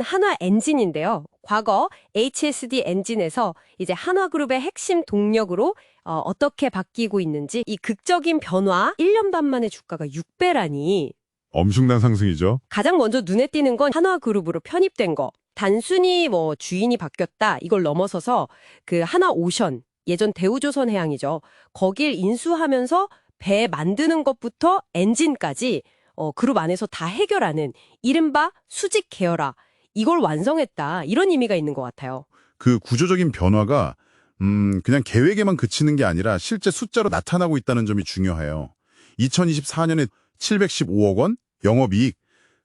한화 엔진인데요. 과거 HSD 엔진에서 이제 한화그룹의 핵심 동력으로 어떻게 바뀌고 있는지 이 극적인 변화 1년 반 만에 주가가 6배라니 엄청난 상승이죠. 가장 먼저 눈에 띄는 건 한화그룹으로 편입된 거. 단순히 뭐 주인이 바뀌었다 이걸 넘어서서 그 한화오션 예전 대우조선해양이죠. 거길 인수하면서 배 만드는 것부터 엔진까지 그룹 안에서 다 해결하는 이른바 수직 계열화 이걸 완성했다 이런 의미가 있는 것 같아요. 그 구조적인 변화가 그냥 계획에만 그치는 게 아니라 실제 숫자로 나타나고 있다는 점이 중요해요. 2024년에 715억 원 영업이익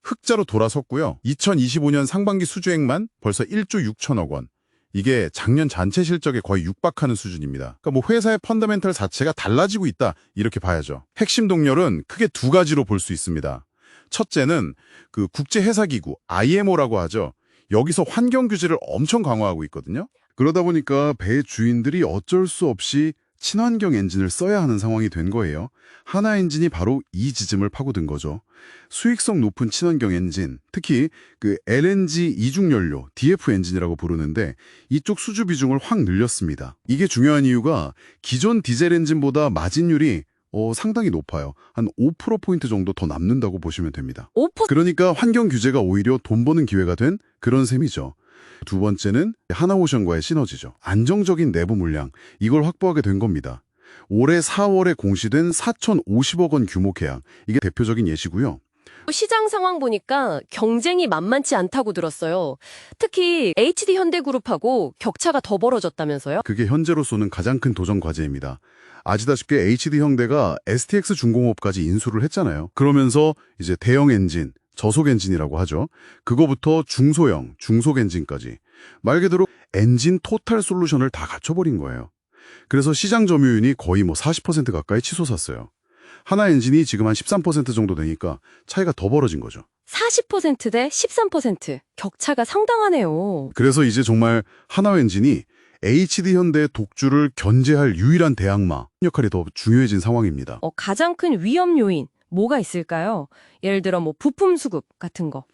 흑자로 돌아섰고요. 2025년 상반기 수주액만 벌써 1조 6천억 원. 이게 작년 전체 실적에 거의 육박하는 수준입니다. 그러니까 뭐 회사의 펀더멘털 자체가 달라지고 있다 이렇게 봐야죠. 핵심 동력은 크게 두 가지로 볼 수 있습니다. 첫째는 그 국제회사기구 IMO라고 하죠. 여기서 환경 규제를 엄청 강화하고 있거든요. 그러다 보니까 배 주인들이 어쩔 수 없이 친환경 엔진을 써야 하는 상황이 된 거예요. 한화 엔진이 바로 이 지점을 파고든 거죠. 수익성 높은 친환경 엔진, 특히 그 LNG 이중연료, DF 엔진이라고 부르는데 이쪽 수주 비중을 확 늘렸습니다. 이게 중요한 이유가 기존 디젤 엔진보다 마진율이 상당히 높아요. 한 5%포인트 정도 더 남는다고 보시면 됩니다. 5%? 그러니까 환경 규제가 오히려 돈 버는 기회가 된 그런 셈이죠. 두 번째는 한화오션과의 시너지죠. 안정적인 내부 물량, 이걸 확보하게 된 겁니다. 올해 4월에 공시된 4,050억 원 규모 계약, 이게 대표적인 예시고요. 시장 상황 보니까 경쟁이 만만치 않다고 들었어요. 특히 HD 현대그룹하고 격차가 더 벌어졌다면서요? 그게 현재로서는 가장 큰 도전 과제입니다. 아시다시피 HD 현대가 STX 중공업까지 인수를 했잖아요. 그러면서 이제 대형 엔진, 저속 엔진이라고 하죠. 그거부터 중소형, 중속 엔진까지. 말 그대로 엔진 토탈 솔루션을 다 갖춰버린 거예요. 그래서 시장 점유율이 거의 40% 가까이 치솟았어요. 하나 엔진이 지금 한 13% 정도 되니까 차이가 더 벌어진 거죠. 40% 대 13%. 격차가 상당하네요. 그래서 이제 정말 하나 엔진이 HD 현대의 독주를 견제할 유일한 대항마 역할이 더 중요해진 상황입니다. 가장 큰 위험 요인 뭐가 있을까요? 예를 들어 부품 수급 같은 거.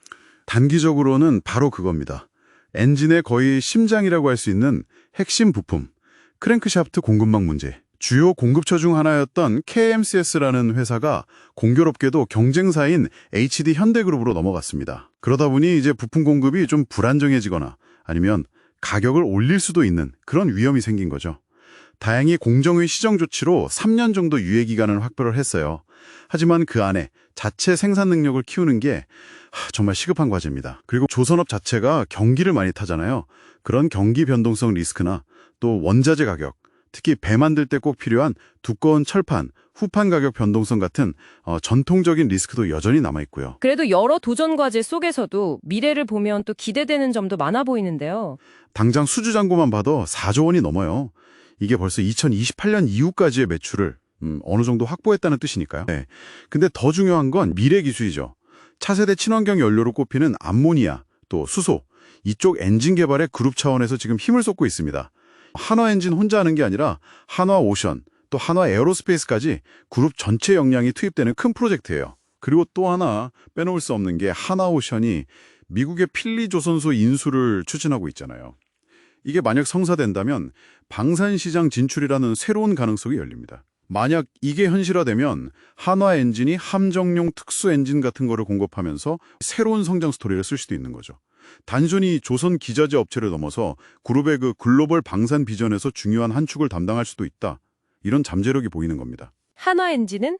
단기적으로는 바로 그겁니다. 엔진의 거의 심장이라고 할 수 있는 핵심 부품, 크랭크샤프트 공급망 문제. 주요 공급처 중 하나였던 KMCS라는 회사가 공교롭게도 경쟁사인 HD 현대그룹으로 넘어갔습니다. 그러다 보니 이제 부품 공급이 좀 불안정해지거나 아니면 가격을 올릴 수도 있는 그런 위험이 생긴 거죠. 다행히 공정의 시정 조치로 3년 정도 유예 기간을 확보를 했어요. 하지만 그 안에 자체 생산 능력을 키우는 게 정말 시급한 과제입니다. 그리고 조선업 자체가 경기를 많이 타잖아요. 그런 경기 변동성 리스크나 또 원자재 가격, 특히 배 만들 때 꼭 필요한 두꺼운 철판, 후판 가격 변동성 같은 전통적인 리스크도 여전히 남아있고요. 그래도 여러 도전 과제 속에서도 미래를 보면 또 기대되는 점도 많아 보이는데요. 당장 수주 잔고만 봐도 4조 원이 넘어요. 이게 벌써 2028년 이후까지의 매출을 어느 정도 확보했다는 뜻이니까요. 네. 근데 더 중요한 건 미래 기술이죠. 차세대 친환경 연료로 꼽히는 암모니아, 또 수소, 이쪽 엔진 개발에 그룹 차원에서 지금 힘을 쏟고 있습니다. 한화 엔진 혼자 하는 게 아니라 한화 오션, 또 한화 에어로스페이스까지 그룹 전체 역량이 투입되는 큰 프로젝트예요. 그리고 또 하나 빼놓을 수 없는 게 한화 오션이 미국의 필리 조선소 인수를 추진하고 있잖아요. 이게 만약 성사된다면 방산시장 진출이라는 새로운 가능성이 열립니다. 만약 이게 현실화되면 한화 엔진이 함정용 특수 엔진 같은 거를 공급하면서 새로운 성장 스토리를 쓸 수도 있는 거죠. 단순히 조선 기자재 업체를 넘어서 그룹의 그 글로벌 방산 비전에서 중요한 한 축을 담당할 수도 있다. 이런 잠재력이 보이는 겁니다. 한화 엔진은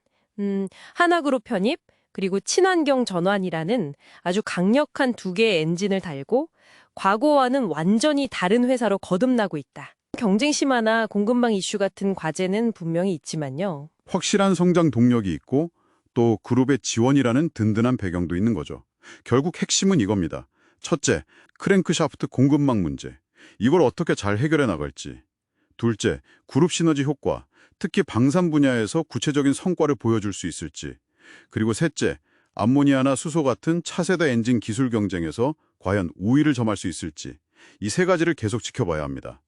한화그룹 편입 그리고 친환경 전환이라는 아주 강력한 두 개의 엔진을 달고 과거와는 완전히 다른 회사로 거듭나고 있다. 경쟁 심화나 공급망 이슈 같은 과제는 분명히 있지만요. 확실한 성장 동력이 있고 또 그룹의 지원이라는 든든한 배경도 있는 거죠. 결국 핵심은 이겁니다. 첫째, 크랭크샤프트 공급망 문제. 이걸 어떻게 잘 해결해 나갈지. 둘째, 그룹 시너지 효과. 특히 방산 분야에서 구체적인 성과를 보여줄 수 있을지. 그리고 셋째, 암모니아나 수소 같은 차세대 엔진 기술 경쟁에서 과연 우위를 점할 수 있을지. 이 세 가지를 계속 지켜봐야 합니다.